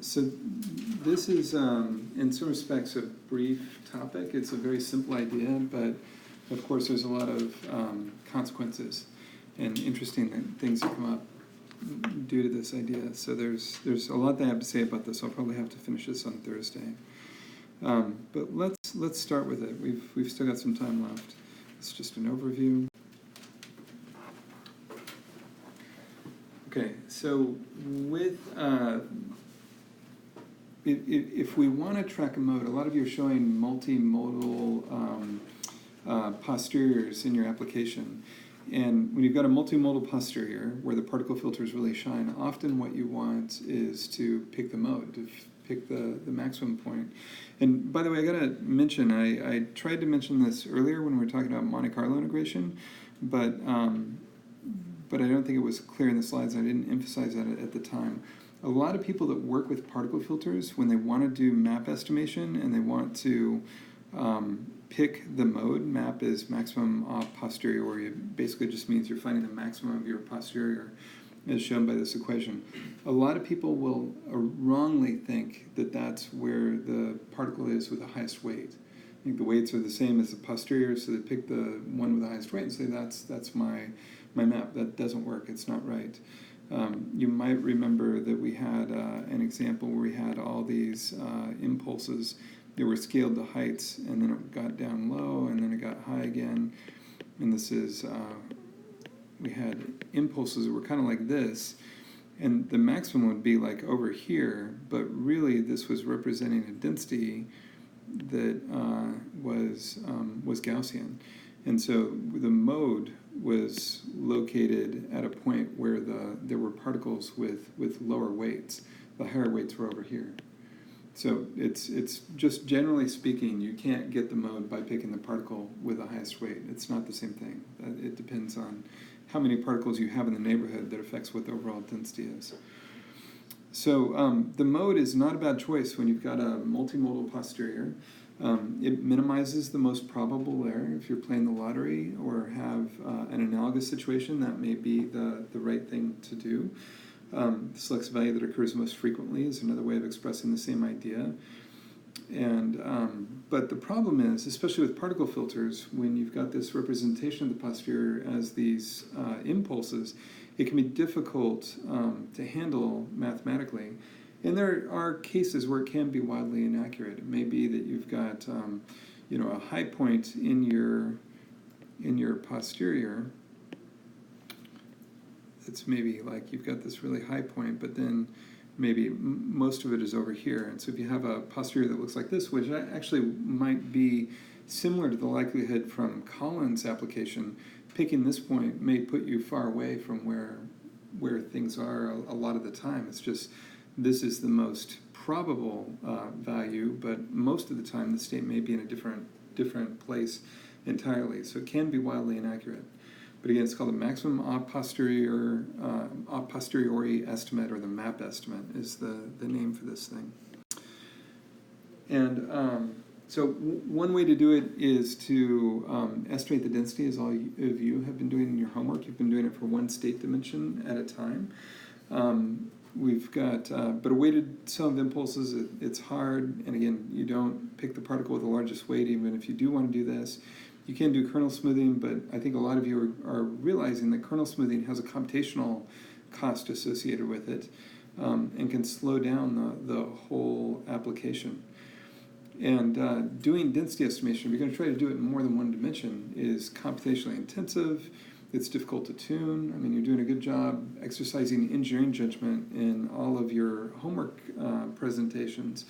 So this is, in some respects, a brief topic. It's a very simple idea, but of course there's a lot of consequences and interesting things that come up due to this idea. So there's a lot that I have to say about this. I'll probably have to finish this on Thursday. But let's start with it. We've still got some time left. It's just an overview. Okay, so with if we want to track a mode, a lot of you are showing multimodal posteriors in your application. And when you've got a multimodal posterior where the particle filters really shine, often what you want is to pick the mode, to pick the maximum point. And by the way, I got to mention, I tried to mention this earlier when we were talking about Monte Carlo integration, but I don't think it was clear in the slides. I didn't emphasize that at the time. A lot of people that work with particle filters, when they want to do map estimation and they want to pick the mode, map is maximum a posteriori. It basically just means you're finding the maximum of your posterior as shown by this equation. A lot of people will wrongly think that that's where the particle is with the highest weight. I think the weights are the same as the posterior, so they pick the one with the highest weight and say that's my map. That doesn't work. It's not right. You might remember that we had an example where we had all these impulses that were scaled to heights, and then it got down low, and then it got high again. And this is, we had impulses that were kind of like this, and the maximum would be like over here, but really this was representing a density that was Gaussian. And so the mode was located at a point where there were particles with lower weights. The higher weights were over here. So it's just generally speaking, you can't get the mode by picking the particle with the highest weight. It's not the same thing. It depends on how many particles you have in the neighborhood that affects what the overall density is. So the mode is not a bad choice when you've got a multimodal posterior. It minimizes the most probable error. If you're playing the lottery or have an analogous situation, that may be the right thing to do. The selects value that occurs most frequently is another way of expressing the same idea. And but the problem is, especially with particle filters, when you've got this representation of the posterior as these impulses, it can be difficult to handle mathematically. And there are cases where it can be wildly inaccurate. It may be that you've got a high point in your posterior. It's maybe like you've got this really high point, but then maybe most of it is over here. And so if you have a posterior that looks like this, which actually might be similar to the likelihood from Collins' application, picking this point may put you far away from where things are a lot of the time. It's just this is the most probable value, but most of the time the state may be in a different place entirely. So it can be wildly inaccurate. But again, it's called the maximum a posteriori estimate, or the map estimate is the name for this thing. And so one way to do it is to estimate the density, as all of you have been doing in your homework. You've been doing it for one state dimension at a time. We've got, but a weighted sum of impulses, it's hard. And again, you don't pick the particle with the largest weight, even if you do want to do this. You can do kernel smoothing, but I think a lot of you are realizing that kernel smoothing has a computational cost associated with it and can slow down the whole application. And doing density estimation, if you're going to try to do it in more than one dimension, is computationally intensive. It's difficult to tune. I mean, you're doing a good job exercising engineering judgment in all of your homework presentations.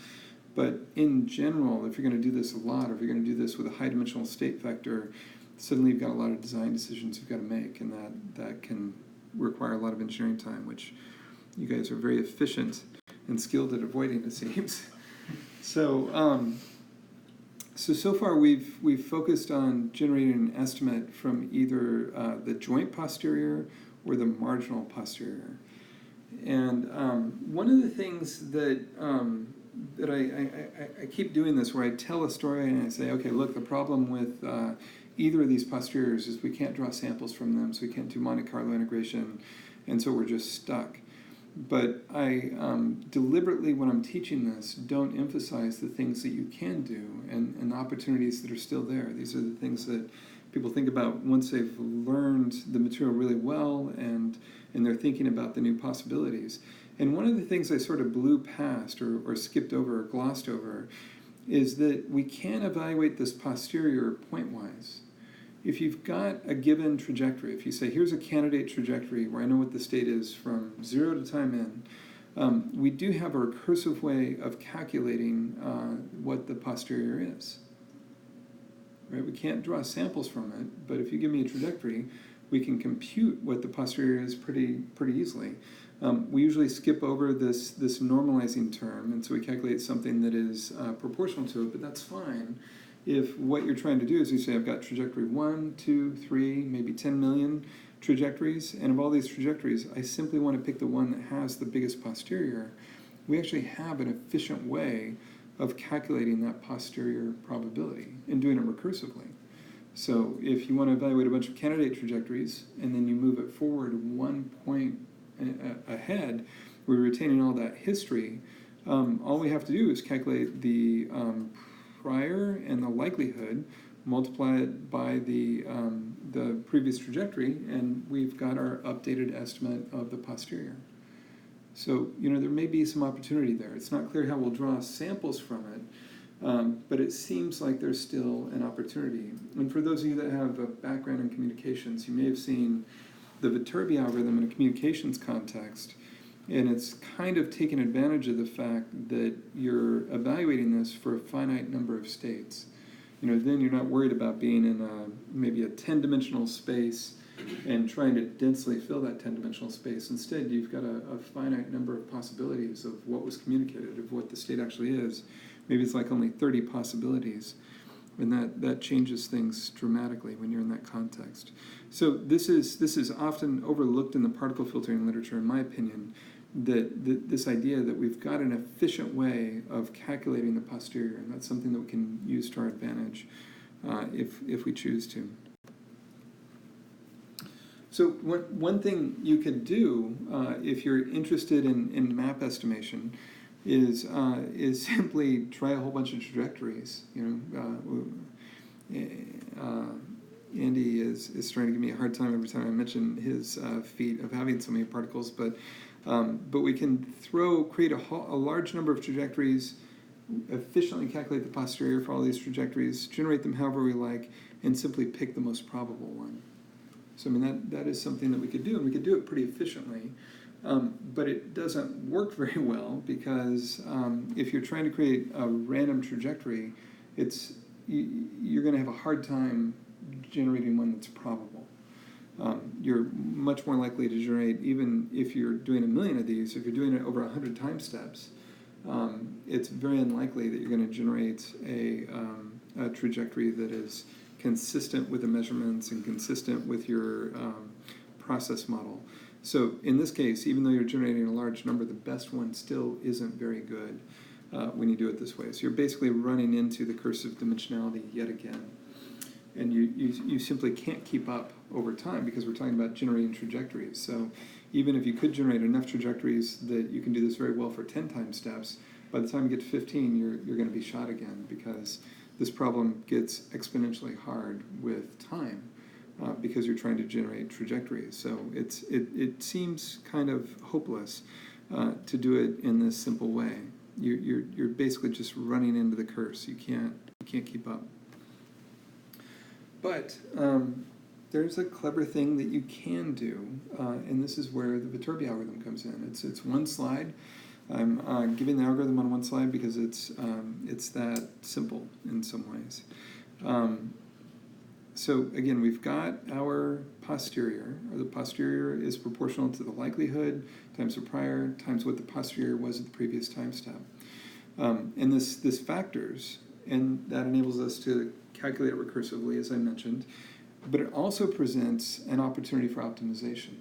But in general, if you're going to do this a lot, or if you're going to do this with a high-dimensional state vector, suddenly you've got a lot of design decisions you've got to make, and that can require a lot of engineering time, which you guys are very efficient and skilled at avoiding, it seems. So far we've focused on generating an estimate from either the joint posterior or the marginal posterior. And one of the things that I keep doing this, where I tell a story and I say, okay, look, the problem with either of these posteriors is we can't draw samples from them, so we can't do Monte Carlo integration, and so we're just stuck. But I deliberately, when I'm teaching this, don't emphasize the things that you can do and the opportunities that are still there. These are the things that people think about once they've learned the material really well and they're thinking about the new possibilities. And one of the things I sort of blew past or skipped over or glossed over is that we can evaluate this posterior pointwise. If you've got a given trajectory, if you say, here's a candidate trajectory where I know what the state is from 0 to time in, we do have a recursive way of calculating what the posterior is. Right? We can't draw samples from it, but if you give me a trajectory, we can compute what the posterior is pretty easily. We usually skip over this normalizing term, and so we calculate something that is proportional to it, but that's fine. If what you're trying to do is you say, I've got trajectory 1, 2, 3, maybe 10 million trajectories, and of all these trajectories, I simply want to pick the one that has the biggest posterior, we actually have an efficient way of calculating that posterior probability and doing it recursively. So if you want to evaluate a bunch of candidate trajectories, and then you move it forward 1 point ahead, we're retaining all that history, all we have to do is calculate the prior and the likelihood, multiply it by the previous trajectory, and we've got our updated estimate of the posterior. So, there may be some opportunity there. It's not clear how we'll draw samples from it, but it seems like there's still an opportunity. And for those of you that have a background in communications, you may have seen the Viterbi algorithm in a communications context. And it's kind of taken advantage of the fact that you're evaluating this for a finite number of states. Then you're not worried about being in maybe a 10-dimensional space and trying to densely fill that 10-dimensional space. Instead, you've got a finite number of possibilities of what was communicated, of what the state actually is. Maybe it's like only 30 possibilities. And that changes things dramatically when you're in that context. So this is often overlooked in the particle filtering literature, in my opinion, that this idea that we've got an efficient way of calculating the posterior, and that's something that we can use to our advantage if we choose to. So one thing you could do if you're interested in map estimation is simply try a whole bunch of trajectories. Andy is trying to give me a hard time every time I mention his feat of having so many particles, but we can create a large number of trajectories, efficiently calculate the posterior for all these trajectories, generate them however we like, and simply pick the most probable one. So that is something that we could do, and we could do it pretty efficiently. But it doesn't work very well because if you're trying to create a random trajectory, you're going to have a hard time generating one that's probable. You're much more likely to generate, even if you're doing 1 million of these, if you're doing it over 100 time steps, it's very unlikely that you're going to generate a trajectory that is consistent with the measurements and consistent with your process model. So in this case, even though you're generating a large number, the best one still isn't very good when you do it this way. So you're basically running into the curse of dimensionality yet again. And you simply can't keep up over time because we're talking about generating trajectories. So even if you could generate enough trajectories that you can do this very well for 10 time steps, by the time you get to 15, you're going to be shot again because this problem gets exponentially hard with time because you're trying to generate trajectories. So it seems kind of hopeless to do it in this simple way. You're basically just running into the curse. You can't keep up. But there's a clever thing that you can do, and this is where the Viterbi algorithm comes in. It's one slide. I'm giving the algorithm on one slide because it's that simple in some ways. So again, we've got our posterior. The posterior is proportional to the likelihood times the prior times what the posterior was at the previous time step. And this factors, and that enables us to calculate it recursively, as I mentioned, but it also presents an opportunity for optimization.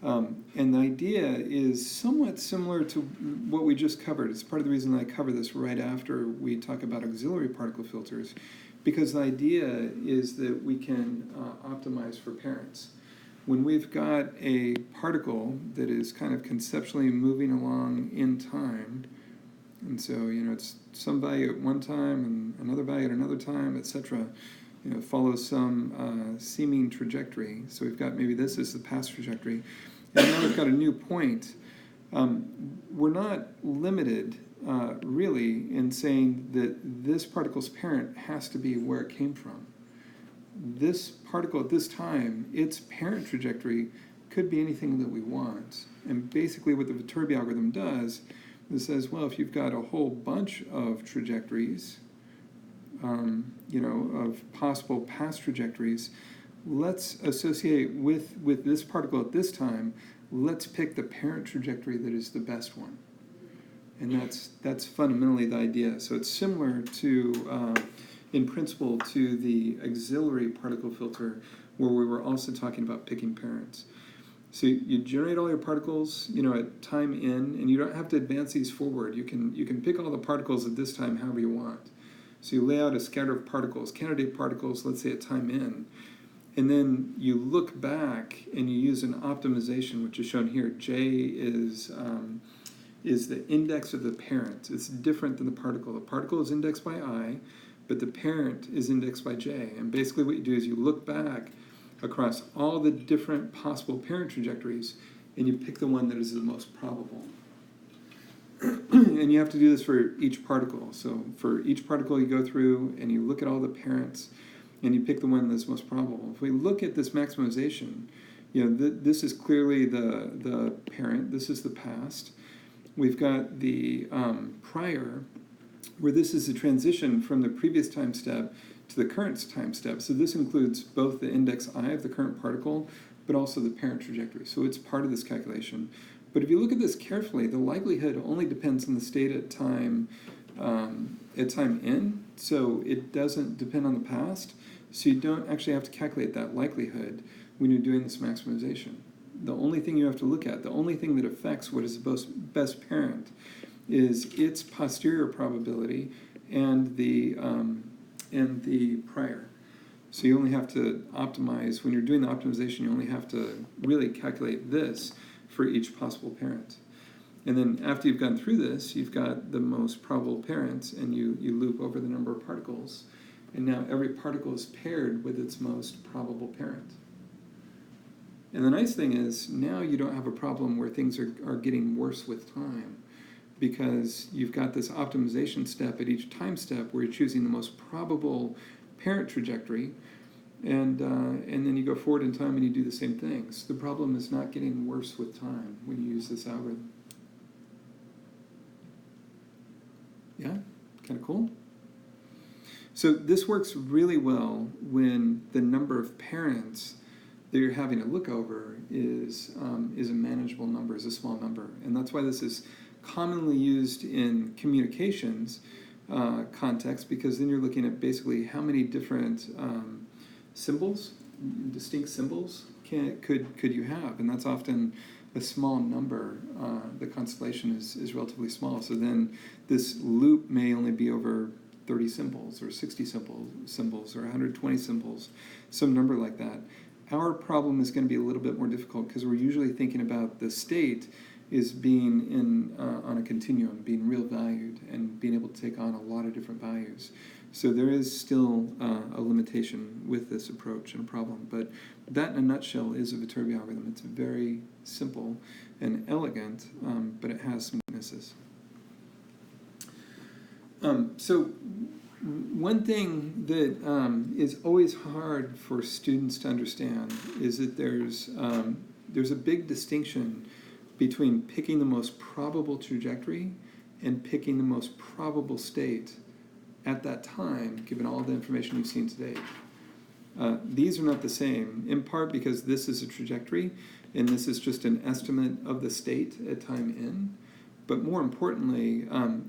And the idea is somewhat similar to what we just covered. It's part of the reason I cover this right after we talk about auxiliary particle filters, because the idea is that we can optimize for parents. when we've got a particle that is kind of conceptually moving along in time, and so, it's some value at one time and another value at another time, etc., follows some seeming trajectory. So we've got maybe this is the past trajectory, and now we've got a new point. We're not limited, really, in saying that this particle's parent has to be where it came from. This particle at this time, its parent trajectory could be anything that we want. And basically what the Viterbi algorithm does is says, well, if you've got a whole bunch of trajectories, of possible past trajectories, let's associate with this particle at this time, let's pick the parent trajectory that is the best one. And that's fundamentally the idea. So it's similar to, in principle, to the auxiliary particle filter, where we were also talking about picking parents. So you generate all your particles, at time n, and you don't have to advance these forward. You can pick all the particles at this time however you want. So you lay out a scatter of particles, candidate particles, let's say at time n, and then you look back and you use an optimization, which is shown here. J is the index of the parent. It's different than the particle. The particle is indexed by I, but the parent is indexed by J. And basically what you do is you look back across all the different possible parent trajectories, and you pick the one that is the most probable. And you have to do this for each particle. So for each particle you go through and you look at all the parents, and you pick the one that's most probable. If we look at this maximization, this is clearly the parent, this is the past. We've got the prior, where this is a transition from the previous time step to the current time step. So this includes both the index I of the current particle, but also the parent trajectory. So it's part of this calculation. But if you look at this carefully, the likelihood only depends on the state at time n, so it doesn't depend on the past. So you don't actually have to calculate that likelihood when you're doing this maximization. The only thing you have to look at, the only thing that affects what is the best parent, is its posterior probability and the prior. So you only have to optimize, when you're doing the optimization, you only have to really calculate this for each possible parent. And then after you've gone through this, you've got the most probable parents, and you loop over the number of particles. And now every particle is paired with its most probable parent. And the nice thing is, now you don't have a problem where things are getting worse with time, because you've got this optimization step at each time step where you're choosing the most probable parent trajectory, and then you go forward in time and you do the same things. The problem is not getting worse with time when you use this algorithm. Yeah? Kind of cool? So this works really well when the number of parents that you're having to look over is a manageable number, is a small number. And that's why this is commonly used in communications context, because then you're looking at basically how many different symbols, distinct symbols, could you have, and that's often a small number. The constellation is relatively small, so then this loop may only be over 30 symbols or 60 symbols or 120 symbols, some number like that. Our problem is going to be a little bit more difficult because we're usually thinking about the state is being on a continuum, being real valued, and being able to take on a lot of different values. So there is still a limitation with this approach and a problem. But that, in a nutshell, is a Viterbi algorithm. It's very simple and elegant, but it has some weaknesses. So one thing that is always hard for students to understand is that there's a big distinction between picking the most probable trajectory and picking the most probable state at that time, given all the information you've seen today. These are not the same, in part because this is a trajectory, and this is just an estimate of the state at time n. But more importantly,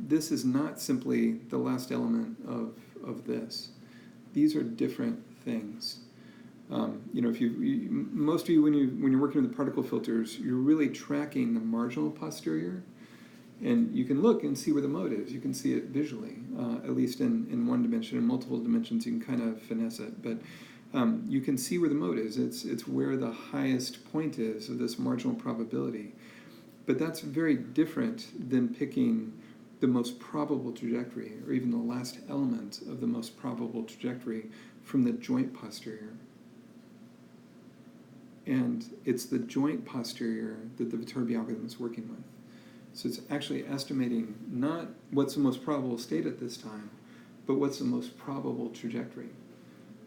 this is not simply the last element of this. These are different things. If most of you, when you're working with the particle filters, you're really tracking the marginal posterior, and you can look and see where the mode is. You can see it visually, at least in one dimension. In multiple dimensions, you can kind of finesse it. But you can see where the mode is. It's where the highest point is of this marginal probability. But that's very different than picking the most probable trajectory, or even the last element of the most probable trajectory from the joint posterior. And it's the joint posterior that the Viterbi algorithm is working with. So it's actually estimating not what's the most probable state at this time, but what's the most probable trajectory.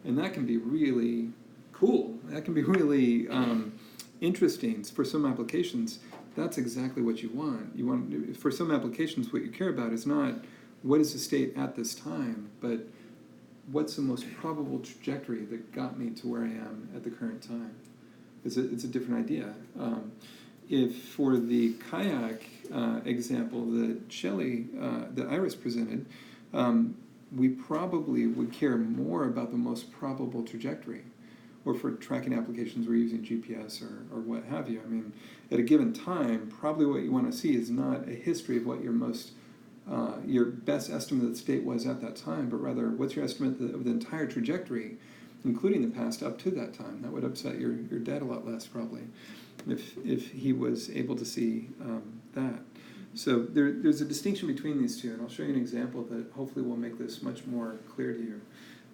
And that can be really cool. That can be really interesting for some applications. That's exactly what you want. You want, for some applications, what you care about is not what is the state at this time, but what's the most probable trajectory that got me to where I am at the current time. It's a different idea. If for the kayak example that Shelley, that Iris presented, we probably would care more about the most probable trajectory. Or for tracking applications, we're using GPS or what have you. I mean, at a given time, probably what you want to see is not a history of what your best estimate of the state was at that time, but rather what's your estimate of the entire trajectory, including the past up to that time. That would upset your dad a lot less, probably, if he was able to see that. So there's a distinction between these two, and I'll show you an example that hopefully will make this much more clear to you.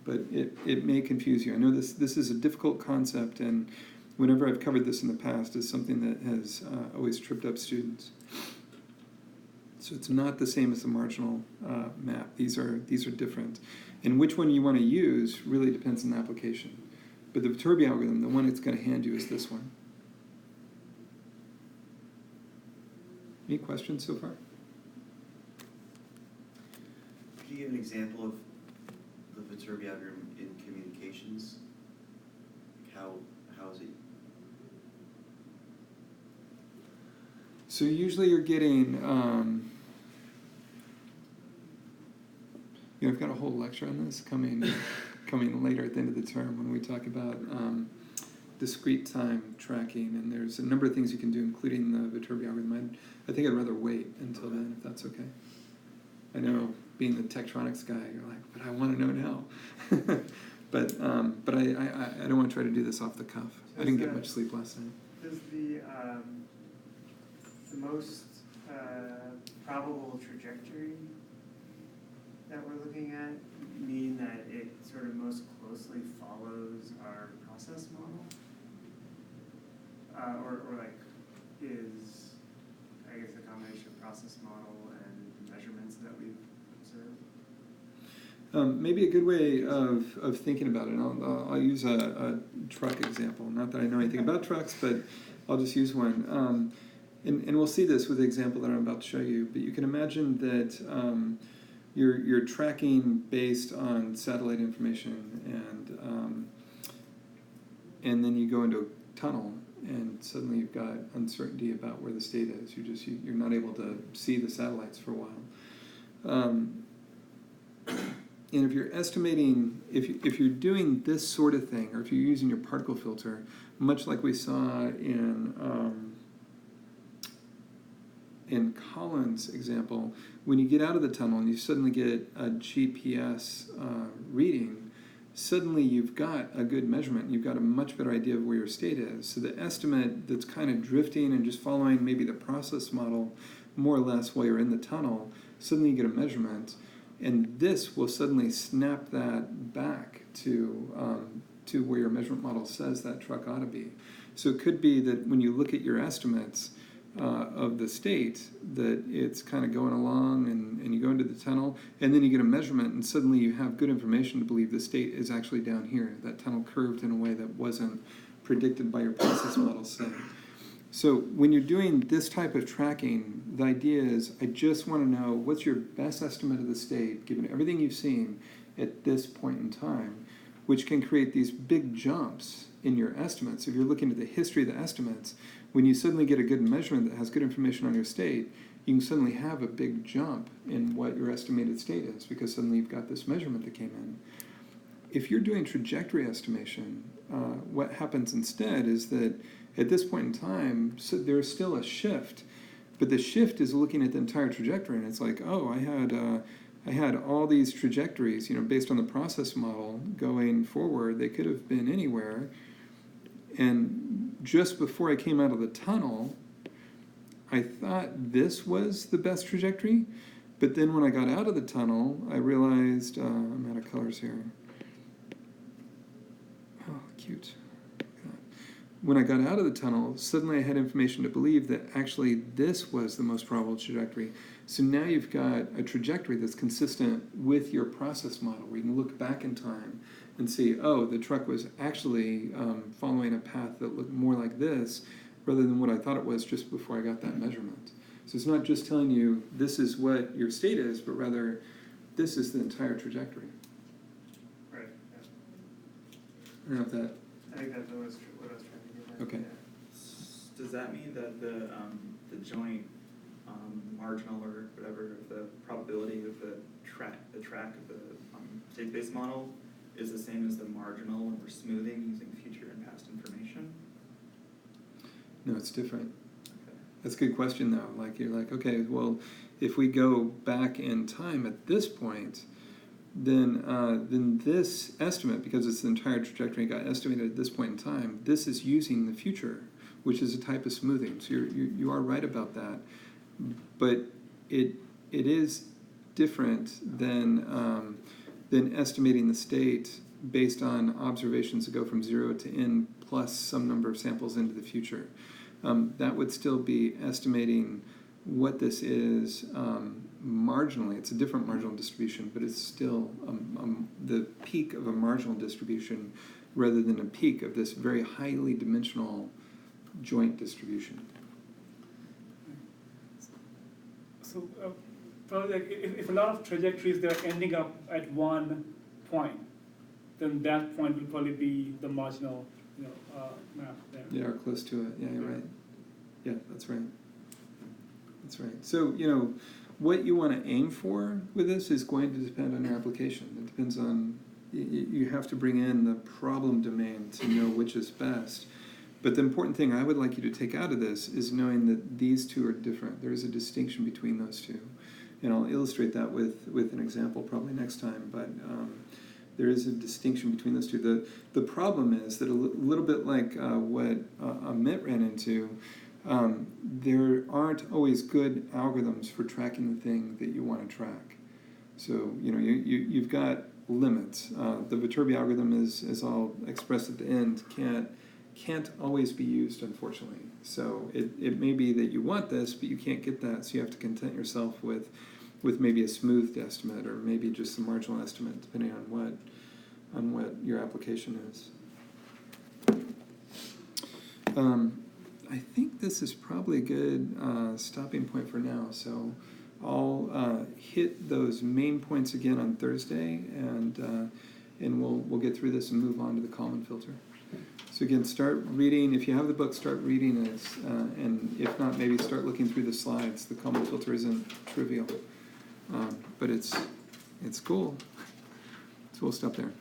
But it may confuse you. I know this is a difficult concept, and whenever I've covered this in the past, it's something that has always tripped up students. So it's not the same as the marginal map. These are different. And which one you want to use really depends on the application. But the Viterbi algorithm, the one it's going to hand you, is this one. Any questions so far? Could you give an example of the Viterbi algorithm in communications? How is it? So usually you're getting, I've got a whole lecture on this coming later at the end of the term when we talk about discrete time tracking, and there's a number of things you can do, including the Viterbi algorithm. I think I'd rather wait until then, if that's okay. I know, being the Tektronix guy, you're like, but I want to know now. but I don't want to try to do this off the cuff. I didn't get much sleep last night. Does the most probable trajectory that we're looking at mean that it sort of most closely follows our process model? Or like is, I guess, a combination of process model and measurements that we've observed? Maybe a good way of thinking about it, and I'll use a truck example. Not that I know anything about trucks, but I'll just use one. And we'll see this with the example that I'm about to show you, but you can imagine that you're tracking based on satellite information, and then you go into a tunnel, and suddenly you've got uncertainty about where the state is. You're not able to see the satellites for a while. And if you're estimating, if you're doing this sort of thing, or if you're using your particle filter, much like we saw in Colin's example, when you get out of the tunnel and you suddenly get a GPS reading, suddenly you've got a good measurement. You've got a much better idea of where your state is. So the estimate that's kind of drifting and just following maybe the process model more or less while you're in the tunnel, suddenly you get a measurement. And this will suddenly snap that back to where your measurement model says that truck ought to be. So it could be that when you look at your estimates of the state, that it's kind of going along and you go into the tunnel, and then you get a measurement, and suddenly you have good information to believe the state is actually down here. That tunnel curved in a way that wasn't predicted by your process model, say. So when you're doing this type of tracking, the idea is I just want to know what's your best estimate of the state, given everything you've seen at this point in time, which can create these big jumps in your estimates. If you're looking at the history of the estimates, when you suddenly get a good measurement that has good information on your state, you can suddenly have a big jump in what your estimated state is, because suddenly you've got this measurement that came in. If you're doing trajectory estimation, what happens instead is that at this point in time, so there's still a shift, but the shift is looking at the entire trajectory, and it's like, oh, I had I had all these trajectories, based on the process model going forward. They could have been anywhere. And just before I came out of the tunnel, I thought this was the best trajectory. But then when I got out of the tunnel, I realized, I'm out of colors here. Oh, cute. When I got out of the tunnel, suddenly I had information to believe that actually this was the most probable trajectory. So now you've got a trajectory that's consistent with your process model, where you can look back in time and see, oh, the truck was actually following a path that looked more like this, rather than what I thought it was just before I got that measurement. So it's not just telling you this is what your state is, but rather this is the entire trajectory. Right, yeah. I don't know if that. I think that's what I was trying to get at. Okay. Yeah. Does that mean that the joint marginal or whatever, the probability of the track of the state-based model is the same as the marginal when we're smoothing using future and past information? No, it's different. Okay. That's a good question, though. Like, you're like, okay, well, if we go back in time at this point, then this estimate, because it's the entire trajectory got estimated at this point in time, this is using the future, which is a type of smoothing. So you are right about that, but it is different than estimating the state based on observations that go from 0 to n plus some number of samples into the future. That would still be estimating what this is marginally. It's a different marginal distribution, but it's still the peak of a marginal distribution rather than a peak of this very highly dimensional joint distribution. So probably like if a lot of trajectories they're ending up at one point, then that point will probably be the marginal, map there. Yeah, or close to it. Yeah, you're right. Yeah, that's right. That's right. So, what you want to aim for with this is going to depend on your application. It depends on, you have to bring in the problem domain to know which is best. But the important thing I would like you to take out of this is knowing that these two are different. There is a distinction between those two. And I'll illustrate that with an example probably next time. But there is a distinction between those two. The problem is that a little bit like what Amit ran into, there aren't always good algorithms for tracking the thing that you want to track. So, you've got limits. The Viterbi algorithm is, as I'll express at the end, can't always be used, unfortunately. So it may be that you want this, but you can't get that, so you have to content yourself with maybe a smoothed estimate, or maybe just a marginal estimate, depending on what your application is. I think this is probably a good stopping point for now. So I'll hit those main points again on Thursday, and we'll get through this and move on to the Kalman filter. So again, start reading. If you have the book, start reading it, and if not, maybe start looking through the slides. The Kalman filter isn't trivial, but it's cool. So we'll stop there.